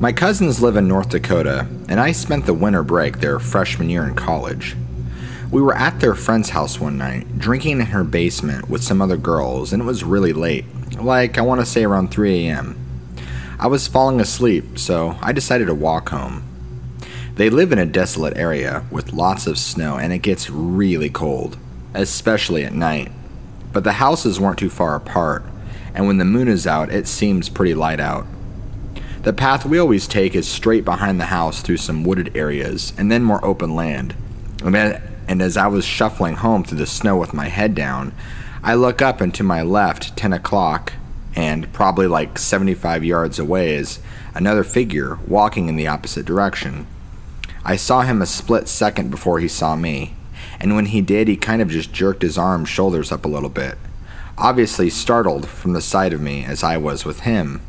My cousins live in North Dakota, and I spent the winter break their freshman year in college. We were at their friend's house one night, drinking in her basement with some other girls, and it was really late, like I want to say around 3 a.m. I was falling asleep, so I decided to walk home. They live in a desolate area with lots of snow, and it gets really cold, especially at night. But the houses weren't too far apart, and when the moon is out, it seems pretty light out. The path we always take is straight behind the house through some wooded areas and then more open land. And as I was shuffling home through the snow with my head down, I look up and to my left, 10 o'clock, and probably like 75 yards away is another figure walking in the opposite direction. I saw him a split second before he saw me, and when he did, he kind of just jerked his arms, shoulders up a little bit, obviously startled from the sight of me as I was with him.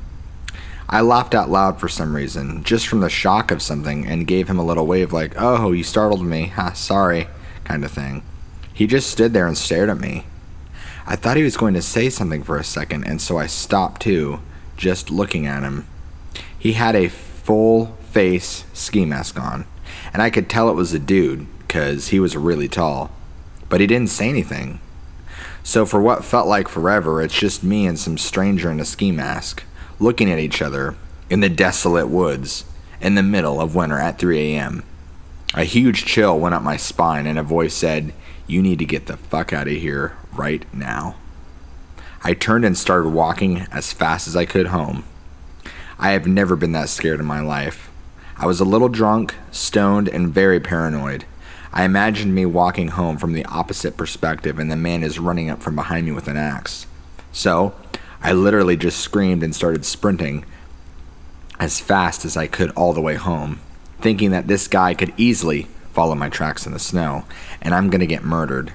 I laughed out loud for some reason, just from the shock of something, and gave him a little wave like, "Oh, you startled me, ha, sorry," kind of thing. He just stood there and stared at me. I thought he was going to say something for a second, and so I stopped too, just looking at him. He had a full face ski mask on, and I could tell it was a dude, because he was really tall. But he didn't say anything. So for what felt like forever, it's just me and some stranger in a ski mask, looking at each other in the desolate woods in the middle of winter at 3 a.m. A huge chill went up my spine and a voice said, "You need to get the fuck out of here right now." I turned and started walking as fast as I could home. I have never been that scared in my life. I was a little drunk, stoned, and very paranoid. I imagined me walking home from the opposite perspective and the man is running up from behind me with an axe. So, I literally just screamed and started sprinting as fast as I could all the way home, thinking that this guy could easily follow my tracks in the snow, and I'm gonna get murdered.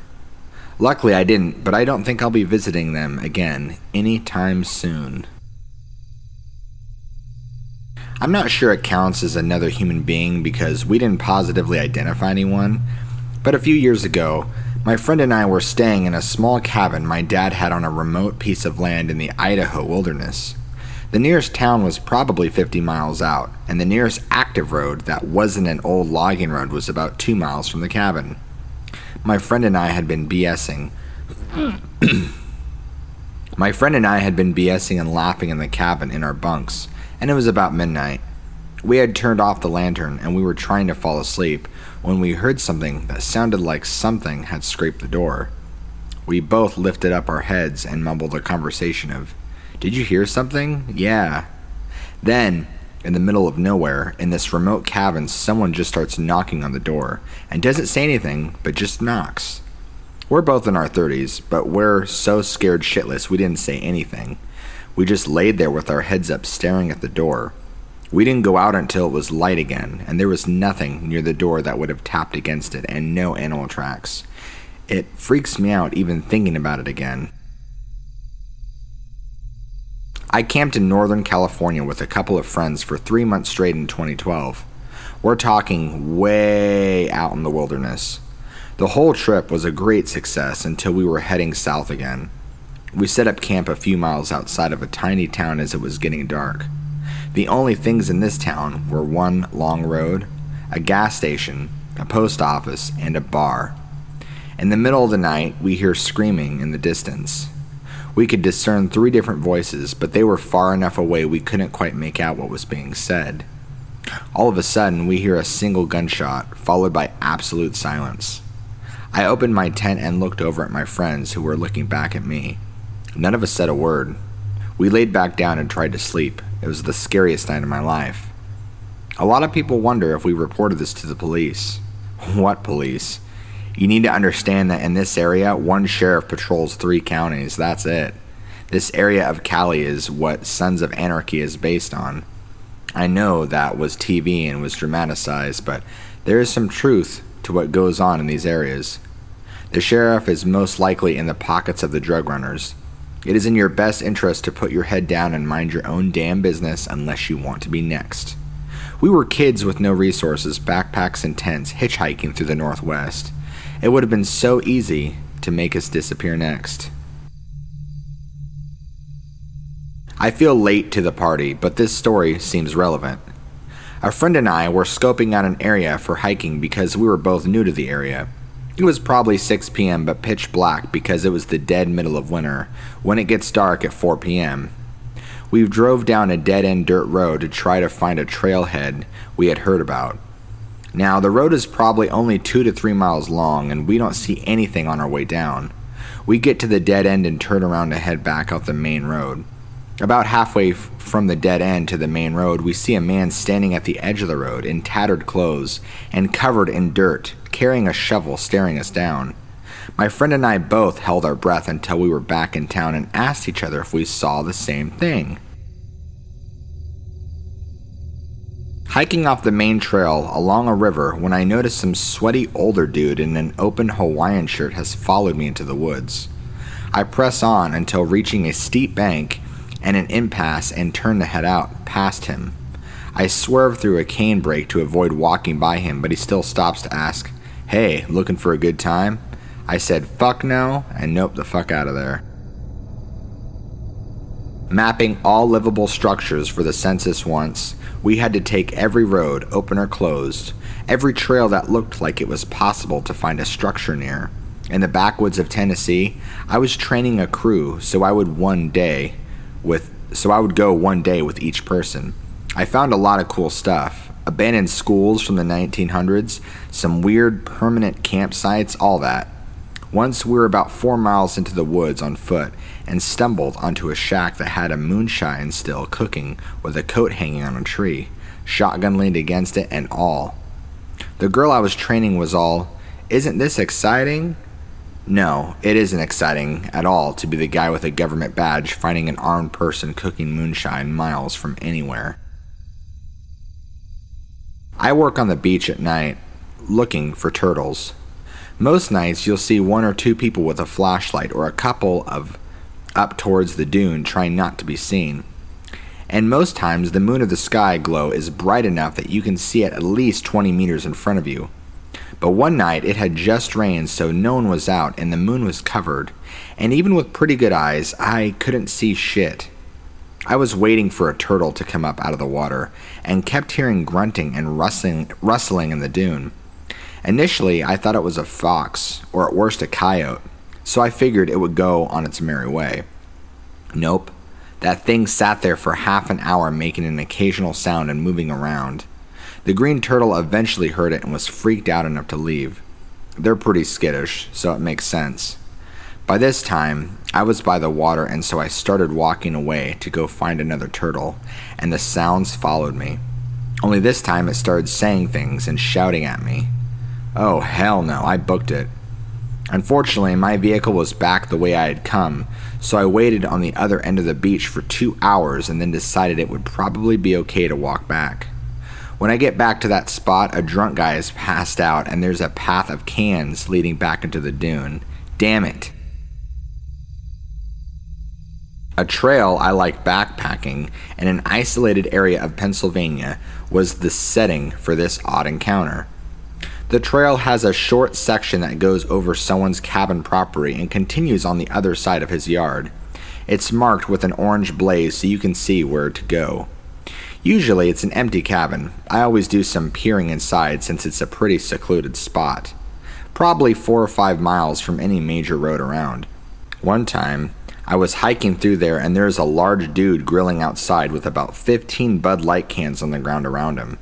Luckily I didn't, but I don't think I'll be visiting them again anytime soon. I'm not sure it counts as another human being because we didn't positively identify anyone, but a few years ago, my friend and I were staying in a small cabin my dad had on a remote piece of land in the Idaho wilderness. The nearest town was probably 50 miles out, and the nearest active road that wasn't an old logging road was about 2 miles from the cabin. My friend and I had been BSing. And laughing in the cabin in our bunks, and it was about midnight. We had turned off the lantern and we were trying to fall asleep when we heard something that sounded like something had scraped the door. We both lifted up our heads and mumbled a conversation of, "Did you hear something?" "Yeah." Then, in the middle of nowhere, in this remote cabin, someone just starts knocking on the door and doesn't say anything, but just knocks. We're both in our 30s, but we're so scared shitless we didn't say anything. We just laid there with our heads up staring at the door. We didn't go out until it was light again, and there was nothing near the door that would have tapped against it, and no animal tracks. It freaks me out even thinking about it again. I camped in Northern California with a couple of friends for 3 months straight in 2012. We're talking way out in the wilderness. The whole trip was a great success until we were heading south again. We set up camp a few miles outside of a tiny town as it was getting dark. The only things in this town were one long road, a gas station, a post office, and a bar. In the middle of the night, we hear screaming in the distance. We could discern 3 different voices, but they were far enough away we couldn't quite make out what was being said. All of a sudden, we hear a single gunshot, followed by absolute silence. I opened my tent and looked over at my friends who were looking back at me. None of us said a word. We laid back down and tried to sleep. It was the scariest night of my life. A lot of people wonder if we reported this to the police. What police? You need to understand that in this area, one sheriff patrols 3 counties. That's it. This area of Cali is what Sons of Anarchy is based on. I know that was TV and was dramatized, but there is some truth to what goes on in these areas. The sheriff is most likely in the pockets of the drug runners. It is in your best interest to put your head down and mind your own damn business unless you want to be next. We were kids with no resources, backpacks and tents, hitchhiking through the Northwest. It would have been so easy to make us disappear next. I feel late to the party, but this story seems relevant. A friend and I were scoping out an area for hiking because we were both new to the area. It was probably 6 p.m. but pitch black because it was the dead middle of winter, when it gets dark at 4 p.m. We drove down a dead-end dirt road to try to find a trailhead we had heard about. Now, the road is probably only 2 to 3 miles long, and we don't see anything on our way down. We get to the dead end and turn around to head back out the main road. About halfway from the dead end to the main road, we see a man standing at the edge of the road in tattered clothes and covered in dirt, carrying a shovel, staring us down. My friend and I both held our breath until we were back in town and asked each other if we saw the same thing. Hiking off the main trail along a river when I noticed some sweaty older dude in an open Hawaiian shirt has followed me into the woods. I press on until reaching a steep bank and an impasse and turn to head out past him. I swerve through a cane brake to avoid walking by him, but he still stops to ask, "Hey, looking for a good time?" I said, "Fuck no," and nope the fuck out of there. Mapping all livable structures for the census once, we had to take every road, open or closed, every trail that looked like it was possible to find a structure near. In the backwoods of Tennessee, I was training a crew, so I would go one day with each person. I found a lot of cool stuff. Abandoned schools from the 1900s, some weird permanent campsites, all that. Once we were about 4 miles into the woods on foot and stumbled onto a shack that had a moonshine still cooking with a coat hanging on a tree, shotgun leaned against it and all. The girl I was training was all, "Isn't this exciting?" No, it isn't exciting at all to be the guy with a government badge finding an armed person cooking moonshine miles from anywhere. I work on the beach at night, looking for turtles. Most nights you'll see 1 or 2 people with a flashlight or a couple of up towards the dune trying not to be seen. And most times the moon of the sky glow is bright enough that you can see it at least 20 meters in front of you. But one night it had just rained, so no one was out and the moon was covered, and even with pretty good eyes, I couldn't see shit. I was waiting for a turtle to come up out of the water and kept hearing grunting and rustling in the dune. Initially, I thought it was a fox, or at worst a coyote, so I figured it would go on its merry way. Nope. That thing sat there for half an hour making an occasional sound and moving around. The green turtle eventually heard it and was freaked out enough to leave. They're pretty skittish, so it makes sense. By this time, I was by the water, and so I started walking away to go find another turtle, and the sounds followed me. Only this time it started saying things and shouting at me. Oh, hell no, I booked it. Unfortunately, my vehicle was back the way I had come, so I waited on the other end of the beach for 2 hours and then decided it would probably be okay to walk back. When I get back to that spot, a drunk guy is passed out and there's a path of cans leading back into the dune. Damn it. A trail I like backpacking in an isolated area of Pennsylvania was the setting for this odd encounter. The trail has a short section that goes over someone's cabin property and continues on the other side of his yard. It's marked with an orange blaze so you can see where to go. Usually it's an empty cabin. I always do some peering inside since it's a pretty secluded spot. Probably 4 or 5 miles from any major road around. One time, I was hiking through there and there's a large dude grilling outside with about 15 Bud Light cans on the ground around him.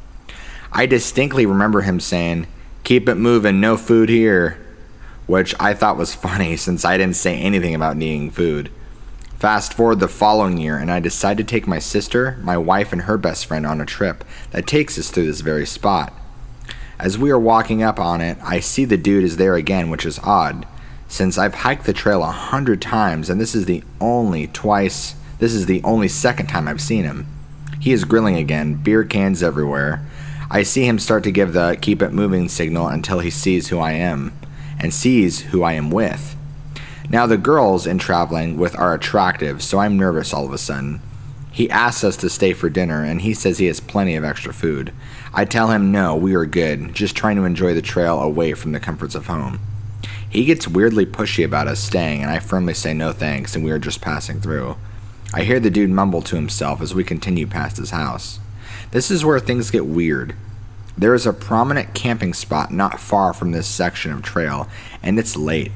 I distinctly remember him saying, "Keep it moving, no food here," which I thought was funny since I didn't say anything about needing food. Fast forward the following year and I decide to take my sister, my wife, and her best friend on a trip that takes us through this very spot. As we are walking up on it, I see the dude is there again, which is odd, since I've hiked the trail 100 times and this is the only second time I've seen him. He is grilling again, beer cans everywhere. I see him start to give the keep it moving signal until he sees who I am, and sees who I am with. Now the girls in traveling with are attractive, so I'm nervous all of a sudden. He asks us to stay for dinner, and he says he has plenty of extra food. I tell him no, we are good, just trying to enjoy the trail away from the comforts of home. He gets weirdly pushy about us staying, and I firmly say no thanks, and we are just passing through. I hear the dude mumble to himself as we continue past his house. This is where things get weird. There is a prominent camping spot not far from this section of trail, and it's late.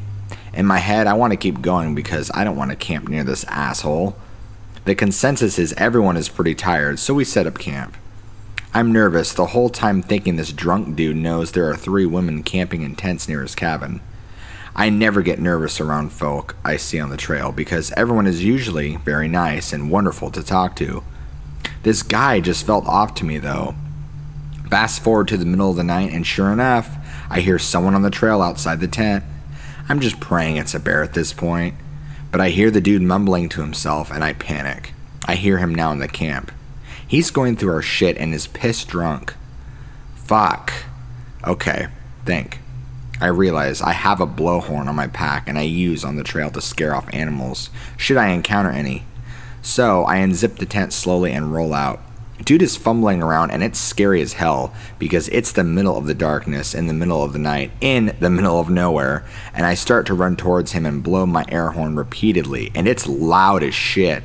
In my head, I want to keep going because I don't want to camp near this asshole. The consensus is everyone is pretty tired, so we set up camp. I'm nervous the whole time thinking this drunk dude knows there are 3 women camping in tents near his cabin. I never get nervous around folk I see on the trail because everyone is usually very nice and wonderful to talk to. This guy just felt off to me though. Fast forward to the middle of the night and sure enough, I hear someone on the trail outside the tent. I'm just praying it's a bear at this point, but I hear the dude mumbling to himself and I panic. I hear him now in the camp. He's going through our shit and is pissed drunk. Fuck. Okay, think. I realize I have a blowhorn on my pack and I use on the trail to scare off animals, should I encounter any. So I unzip the tent slowly and roll out. Dude is fumbling around and it's scary as hell because it's the middle of the darkness in the middle of the night in the middle of nowhere, and I start to run towards him and blow my air horn repeatedly, and it's loud as shit.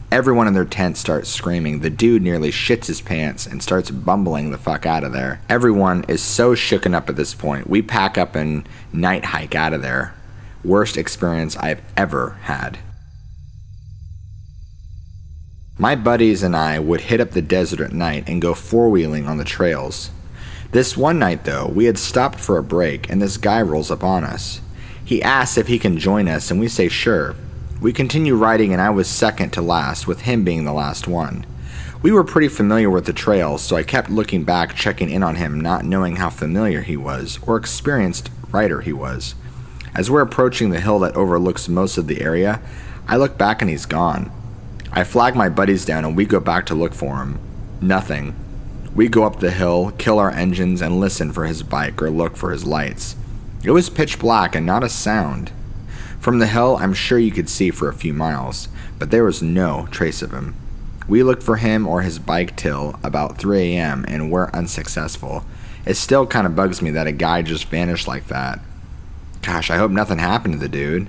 Everyone in their tent starts screaming. The dude nearly shits his pants and starts bumbling the fuck out of there. Everyone is so shooken up at this point. We pack up and night hike out of there. Worst experience I've ever had. My buddies and I would hit up the desert at night and go four-wheeling on the trails. This one night though, we had stopped for a break and this guy rolls up on us. He asks if he can join us and we say sure. We continue riding and I was second to last, with him being the last one. We were pretty familiar with the trails, so I kept looking back, checking in on him, not knowing how familiar he was or experienced rider he was. As we're approaching the hill that overlooks most of the area, I look back and he's gone. I flag my buddies down and we go back to look for him. Nothing. We go up the hill, kill our engines, and listen for his bike or look for his lights. It was pitch black and not a sound. From the hill, I'm sure you could see for a few miles, but there was no trace of him. We looked for him or his bike till about 3 a.m. and were unsuccessful. It still kind of bugs me that a guy just vanished like that. Gosh, I hope nothing happened to the dude.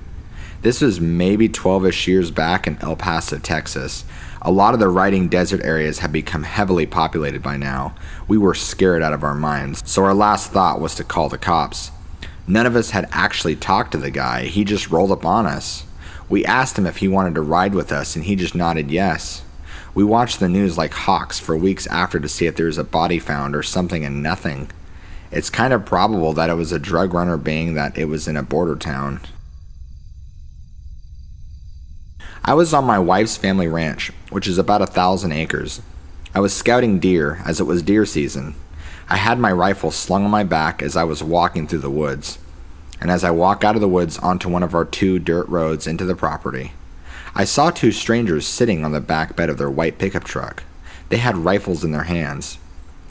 This was maybe 12-ish years back in El Paso, Texas. A lot of the riding desert areas have become heavily populated by now. We were scared out of our minds, so our last thought was to call the cops. None of us had actually talked to the guy, he just rolled up on us. We asked him if he wanted to ride with us and he just nodded yes. We watched the news like hawks for weeks after to see if there was a body found or something, and nothing. It's kind of probable that it was a drug runner, being that it was in a border town. I was on my wife's family ranch, which is about 1,000 acres. I was scouting deer as it was deer season. I had my rifle slung on my back as I was walking through the woods, and as I walk out of the woods onto one of our 2 dirt roads into the property, I saw 2 strangers sitting on the back bed of their white pickup truck. They had rifles in their hands.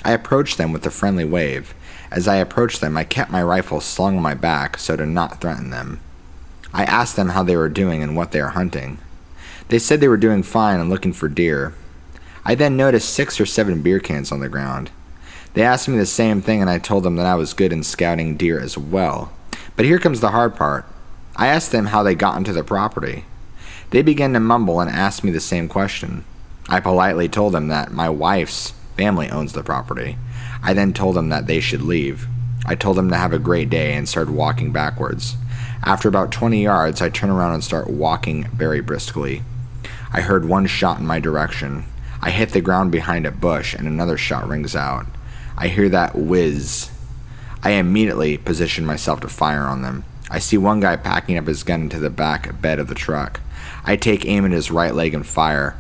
I approached them with a friendly wave. As I approached them, I kept my rifle slung on my back so to not threaten them. I asked them how they were doing and what they are hunting. They said they were doing fine and looking for deer. I then noticed 6 or 7 beer cans on the ground. They asked me the same thing and I told them that I was good in scouting deer as well. But here comes the hard part. I asked them how they got into the property. They began to mumble and asked me the same question. I politely told them that my wife's family owns the property. I then told them that they should leave. I told them to have a great day and started walking backwards. After about 20 yards, I turn around and start walking very briskly. I heard one shot in my direction. I hit the ground behind a bush and another shot rings out. I hear that whiz. I immediately position myself to fire on them. I see one guy packing up his gun into the back bed of the truck. I take aim at his right leg and fire.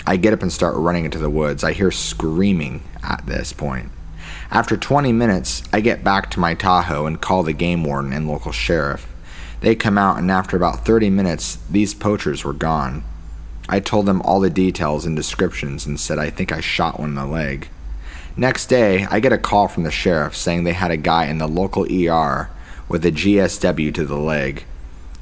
I get up and start running into the woods. I hear screaming at this point. After 20 minutes, I get back to my Tahoe and call the game warden and local sheriff. They come out, and after about 30 minutes, these poachers were gone. I told them all the details and descriptions and said I think I shot one in the leg. Next day, I get a call from the sheriff saying they had a guy in the local ER with a GSW to the leg.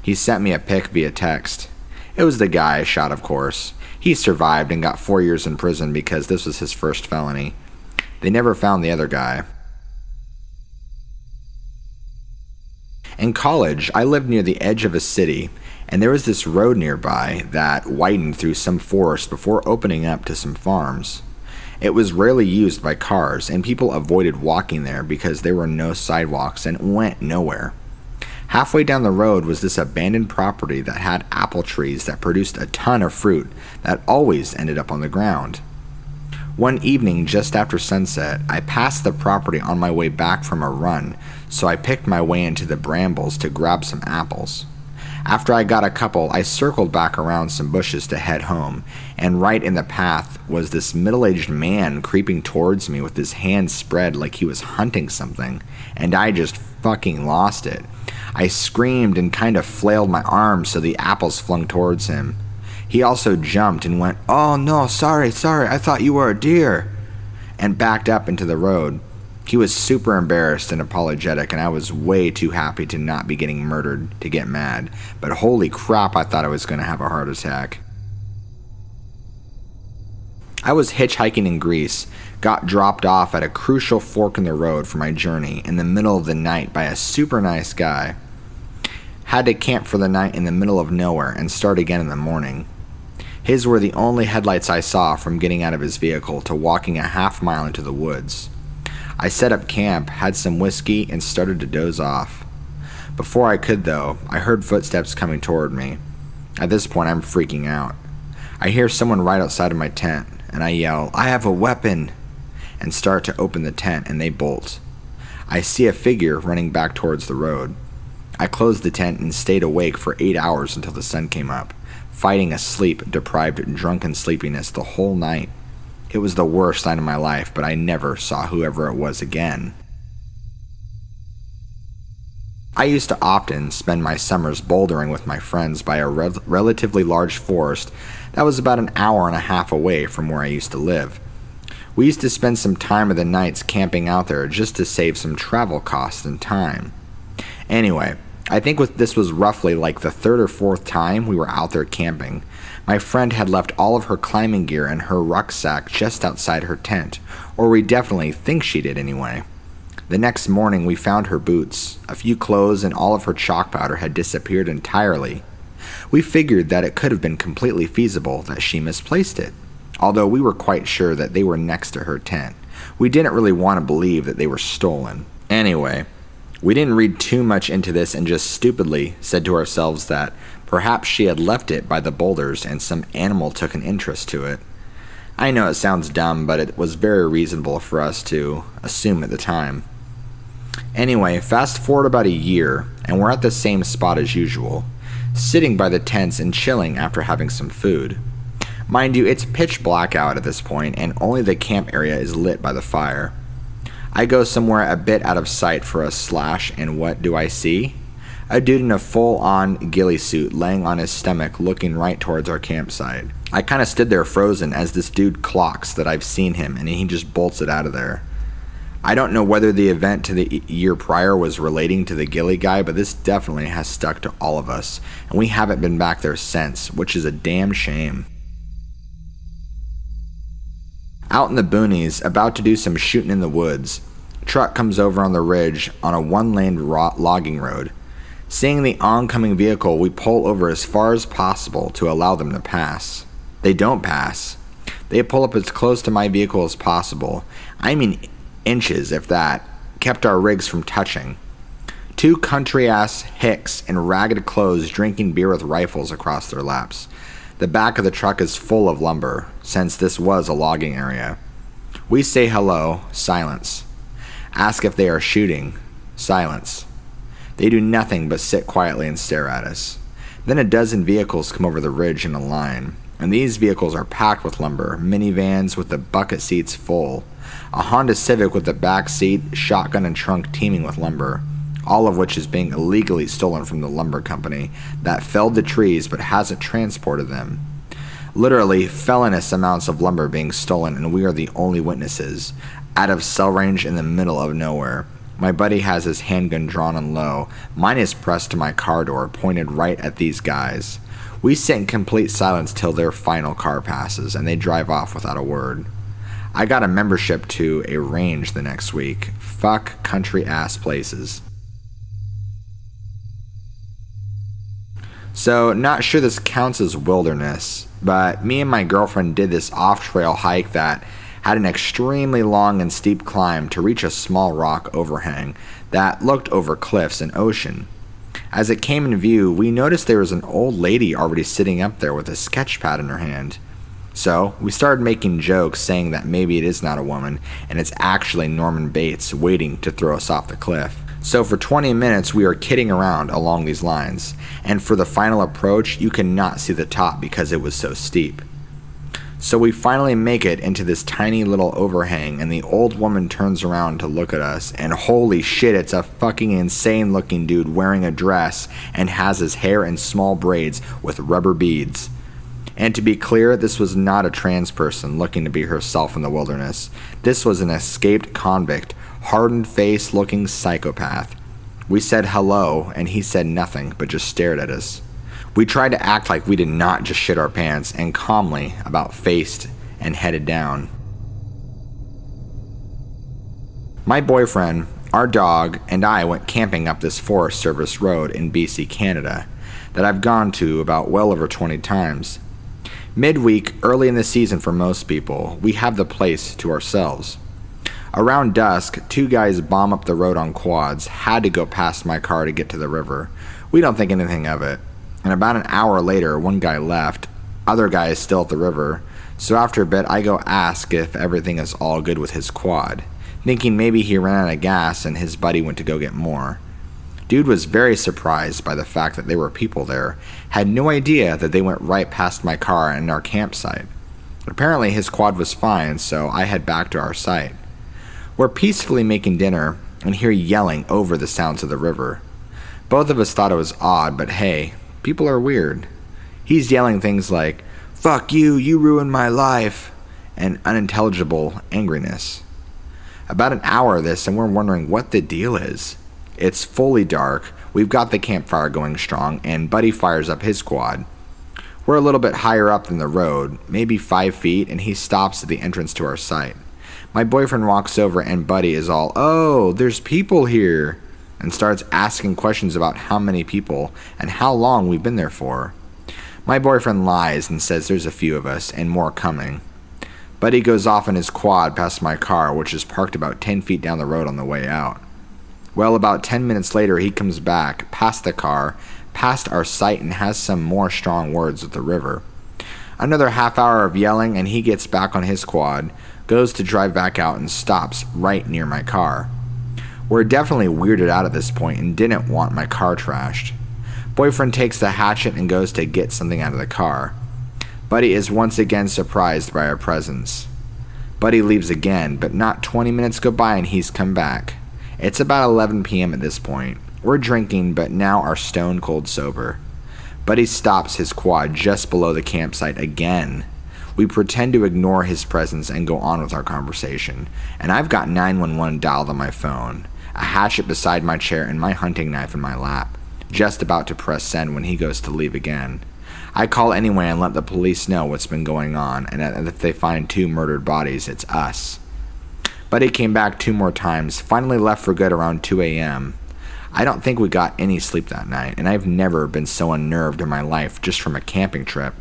He sent me a pic via text. It was the guy I shot, of course. He survived and got 4 years in prison because this was his first felony. They never found the other guy. In college, I lived near the edge of a city, and there was this road nearby that widened through some forest before opening up to some farms. It was rarely used by cars, and people avoided walking there because there were no sidewalks and it went nowhere. Halfway down the road was this abandoned property that had apple trees that produced a ton of fruit that always ended up on the ground. One evening just after sunset, I passed the property on my way back from a run, so I picked my way into the brambles to grab some apples. After I got a couple, I circled back around some bushes to head home, and right in the path was this middle-aged man creeping towards me with his hands spread like he was hunting something, and I just fucking lost it. I screamed and kind of flailed my arms so the apples flung towards him. He also jumped and went, "Oh no, sorry, I thought you were a deer," and backed up into the road. He was super embarrassed and apologetic, and I was way too happy to not be getting murdered to get mad, but holy crap, I thought I was going to have a heart attack. I was hitchhiking in Greece, got dropped off at a crucial fork in the road for my journey in the middle of the night by a super nice guy. Had to camp for the night in the middle of nowhere and start again in the morning. His were the only headlights I saw from getting out of his vehicle to walking a half-mile into the woods. I set up camp, had some whiskey, and started to doze off. Before I could, though, I heard footsteps coming toward me. At this point, I'm freaking out. I hear someone right outside of my tent, and I yell, "I have a weapon!" and start to open the tent, and they bolt. I see a figure running back towards the road. I closed the tent and stayed awake for 8 hours until the sun came up, fighting a sleep-deprived drunken sleepiness the whole night. It was the worst night of my life, but I never saw whoever it was again. I used to often spend my summers bouldering with my friends by a relatively large forest that was about an hour and a half away from where I used to live. We used to spend some time of the nights camping out there just to save some travel costs and time. Anyway, I think this was roughly like the third or fourth time we were out there camping. My friend had left all of her climbing gear and her rucksack just outside her tent, or we definitely think she did anyway. The next morning we found her boots, a few clothes, and all of her chalk powder had disappeared entirely. We figured that it could have been completely feasible that she misplaced it, although we were quite sure that they were next to her tent. We didn't really want to believe that they were stolen. Anyway, we didn't read too much into this and just stupidly said to ourselves that perhaps she had left it by the boulders and some animal took an interest to it. I know it sounds dumb, but it was very reasonable for us to assume at the time. Anyway, fast forward about a year, and we're at the same spot as usual, sitting by the tents and chilling after having some food. Mind you, it's pitch black out at this point, and only the camp area is lit by the fire. I go somewhere a bit out of sight for a slash, and what do I see? A dude in a full-on ghillie suit laying on his stomach looking right towards our campsite. I kinda stood there frozen as this dude clocks that I've seen him, and he just bolts it out of there. I don't know whether the event to the year prior was relating to the ghillie guy, but this definitely has stuck to all of us, and we haven't been back there since, which is a damn shame. Out in the boonies, about to do some shooting in the woods, truck comes over on the ridge on a one-lane logging road. Seeing the oncoming vehicle, we pull over as far as possible to allow them to pass. They don't pass. They pull up as close to my vehicle as possible. I mean inches, if that. Kept our rigs from touching. Two country-ass hicks in ragged clothes drinking beer with rifles across their laps. The back of the truck is full of lumber, since this was a logging area. We say hello, silence. Ask if they are shooting, silence. They do nothing but sit quietly and stare at us. Then a dozen vehicles come over the ridge in a line, and these vehicles are packed with lumber, minivans with the bucket seats full, a Honda Civic with the back seat, shotgun and trunk teeming with lumber, all of which is being illegally stolen from the lumber company that felled the trees but hasn't transported them. Literally felonious amounts of lumber being stolen, and we are the only witnesses, out of cell range in the middle of nowhere. My buddy has his handgun drawn on low. Mine is pressed to my car door, pointed right at these guys. We sit in complete silence till their final car passes, and they drive off without a word. I got a membership to a range the next week. Fuck country-ass places. So, not sure this counts as wilderness, but me and my girlfriend did this off-trail hike that had an extremely long and steep climb to reach a small rock overhang that looked over cliffs and ocean. As it came in view, we noticed there was an old lady already sitting up there with a sketch pad in her hand. So, we started making jokes saying that maybe it is not a woman and it's actually Norman Bates waiting to throw us off the cliff. So for 20 minutes we are kidding around along these lines, and for the final approach you cannot see the top because it was so steep. So we finally make it into this tiny little overhang, and the old woman turns around to look at us, and holy shit, it's a fucking insane looking dude wearing a dress and has his hair in small braids with rubber beads. And to be clear, this was not a trans person looking to be herself in the wilderness. This was an escaped convict, hardened face looking psychopath. We said hello, and he said nothing but just stared at us. We tried to act like we did not just shit our pants, and calmly about faced and headed down. My boyfriend, our dog, and I went camping up this Forest Service road in BC, Canada, that I've gone to about well over 20 times. Midweek, early in the season for most people, we have the place to ourselves. Around dusk, two guys bomb up the road on quads, had to go past my car to get to the river. We don't think anything of it. And about an hour later, one guy left, other guy is still at the river, so after a bit I go ask if everything is all good with his quad, thinking maybe he ran out of gas and his buddy went to go get more. Dude was very surprised by the fact that there were people there, had no idea that they went right past my car and our campsite. Apparently his quad was fine, so I head back to our site. We're peacefully making dinner and hear yelling over the sounds of the river. Both of us thought it was odd, but hey, people are weird. He's yelling things like, "Fuck you, you ruined my life," and unintelligible angriness. About an hour of this and we're wondering what the deal is. It's fully dark, we've got the campfire going strong, and Buddy fires up his quad. We're a little bit higher up than the road, maybe 5 feet, and he stops at the entrance to our site. My boyfriend walks over and Buddy is all, "Oh, there's people here," and starts asking questions about how many people and how long we've been there for. My boyfriend lies and says there's a few of us and more coming. Buddy goes off in his quad past my car, which is parked about 10 feet down the road on the way out. Well, about 10 minutes later he comes back, past the car, past our site, and has some more strong words with the river. Another half hour of yelling and he gets back on his quad, goes to drive back out and stops right near my car. We're definitely weirded out at this point and didn't want my car trashed. Boyfriend takes the hatchet and goes to get something out of the car. Buddy is once again surprised by our presence. Buddy leaves again, but not 20 minutes go by and he's come back. It's about 11 p.m. at this point. We're drinking, but now are stone cold sober. Buddy stops his quad just below the campsite again. We pretend to ignore his presence and go on with our conversation, and I've got 911 dialed on my phone, a hatchet beside my chair and my hunting knife in my lap, just about to press send when he goes to leave again. I call anyway and let the police know what's been going on, and if they find 2 murdered bodies, it's us. Buddy came back 2 more times, finally left for good around 2 a.m. I don't think we got any sleep that night, and I've never been so unnerved in my life just from a camping trip.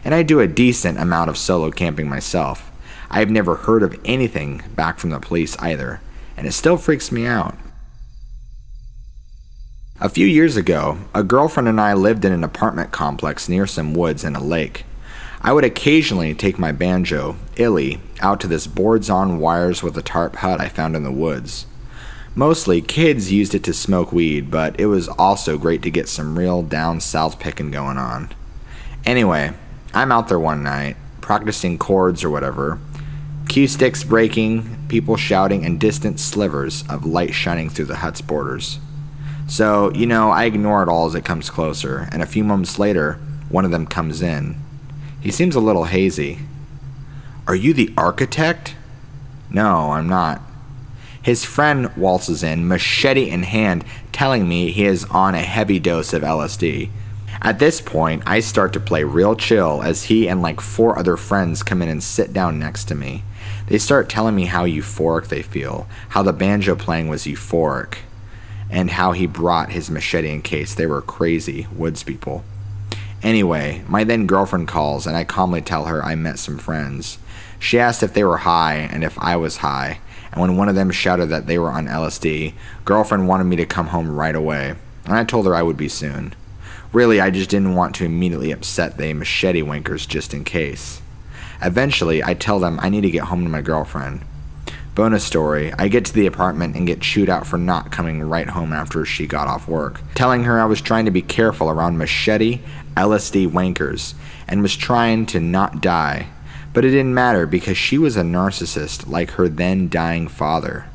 And I do a decent amount of solo camping myself. I've never heard of anything back from the police either, and it still freaks me out. A few years ago, a girlfriend and I lived in an apartment complex near some woods and a lake. I would occasionally take my banjo, Illy, out to this boards-on wires with a tarp hut I found in the woods. Mostly, kids used it to smoke weed, but it was also great to get some real down-south picking going on. Anyway, I'm out there one night, practicing chords or whatever, cue sticks breaking, people shouting, and distant slivers of light shining through the hut's borders. So, I ignore it all as it comes closer, and a few moments later, one of them comes in. He seems a little hazy. "Are you the architect?" "No, I'm not." His friend waltzes in, machete in hand, telling me he is on a heavy dose of LSD. At this point, I start to play real chill as he and like 4 other friends come in and sit down next to me. They start telling me how euphoric they feel, how the banjo playing was euphoric, and how he brought his machete in case they were crazy woods people. Anyway, my then girlfriend calls and I calmly tell her I met some friends. She asked if they were high and if I was high, and when one of them shouted that they were on LSD, girlfriend wanted me to come home right away, and I told her I would be soon. Really, I just didn't want to immediately upset the machete wankers just in case. Eventually, I tell them I need to get home to my girlfriend. Bonus story, I get to the apartment and get chewed out for not coming right home after she got off work, telling her I was trying to be careful around machete, LSD wankers, and was trying to not die. But it didn't matter because she was a narcissist like her then dying father.